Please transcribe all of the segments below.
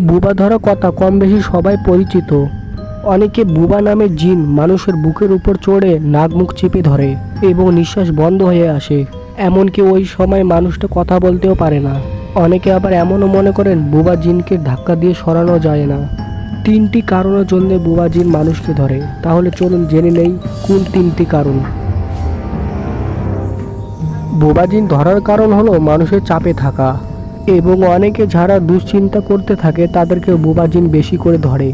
বুবা ধরা কথা কম বেশি সবাই পরিচিত। অনেকে বুবা নামে জিন মানুষের বুকের উপর চড়ে নাক মুখ চেপে ধরে এবং নিঃশ্বাস বন্ধ হয়ে আসে। এমনকি ওই সময় মানুষটা কথা বলতেও পারে না। অনেকে আবার এমনও মনে করেন বুবা জিনকে ধাক্কা দিয়ে সরানো যায় না। 3টি কারণের জন্য বুবা জিন মানুষকে ধরে। তাহলে চলুন জেনে নেই কোন 3টি কারণ। বুবা জিন ধরার কারণ হলো মানুষের চাপে থাকা, এবং অনেকে যারা দুশ্চিন্তা করতে থাকে তাদেরকে বুবা জিন বেশি করে ধরে।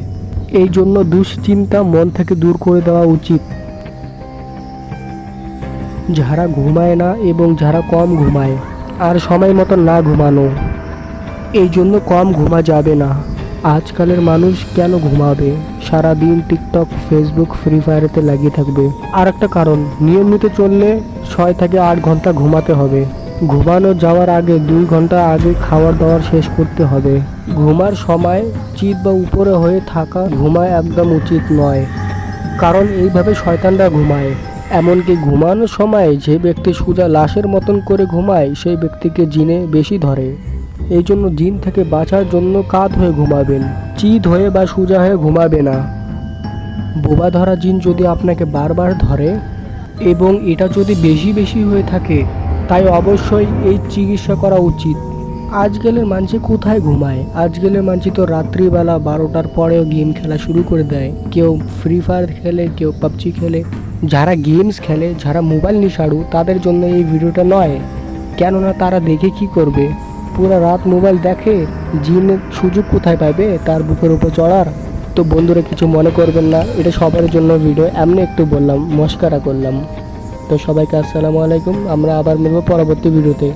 এই জন্য দুশ্চিন্তা মন থেকে দূর করে দেওয়া উচিত। যারা ঘুমায় না এবং যারা কম ঘুমায় আর সময় মতো না ঘুমানো, এই জন্য কম ঘুমা যাবে না। আজকালের মানুষ কেন ঘুমাবে? সারাদিন টিকটক, ফেসবুক, ফ্রি ফায়ারেতে লাগিয়ে থাকবে। আর একটা কারণ, নিয়মিত চললে 6 থেকে 8 ঘন্টা ঘুমাতে হবে। ঘুমানো যাওয়ার আগে 2 ঘন্টা আগে খাবার দাবার শেষ করতে হবে। ঘুমার সময় চিত বা উপরে হয়ে থাকা ঘুমায় একদম উচিত নয়, কারণ এইভাবে শয়তানরা ঘুমায়। এমনকি ঘুমানোর সময় যে ব্যক্তি সোজা লাশের মতন করে ঘুমায় সেই ব্যক্তিকে জিনে বেশি ধরে। এই জন্য জিন থেকে বাঁচার জন্য কাত হয়ে ঘুমাবেন, চিত হয়ে বা সোজা হয়ে ঘুমাবে না। বোবা ধরা জিন যদি আপনাকে বারবার ধরে এবং এটা যদি বেশি বেশি হয়ে থাকে, তাই অবশ্যই এই চিকিৎসা করা উচিত। আজকালের মানুষ কোথায় ঘুমায়? আজকালের মানুষ তো রাত্রিবেলা 12টার পরেও গেম খেলা শুরু করে দেয়। কেউ ফ্রি ফায়ার খেলে, কেউ পাবজি খেলে। যারা গেমস খেলে, যারা মোবাইল নিশাড়ু, তাদের জন্য এই ভিডিওটা নয়। কেননা তারা দেখে কি করবে? পুরো রাত মোবাইল দেখে, জিন সুযোগ কোথায় পাবে তার বুকের উপর চড়ার? তো বন্ধুরা কিছু মনে করবেন না, এটা সবার জন্য ভিডিও, এমনি একটু বললাম, মস্কারা করলাম। তো সবাইকে আসসালামু আলাইকুম। আমরা আবার মিলব পরবর্তী ভিডিওতে।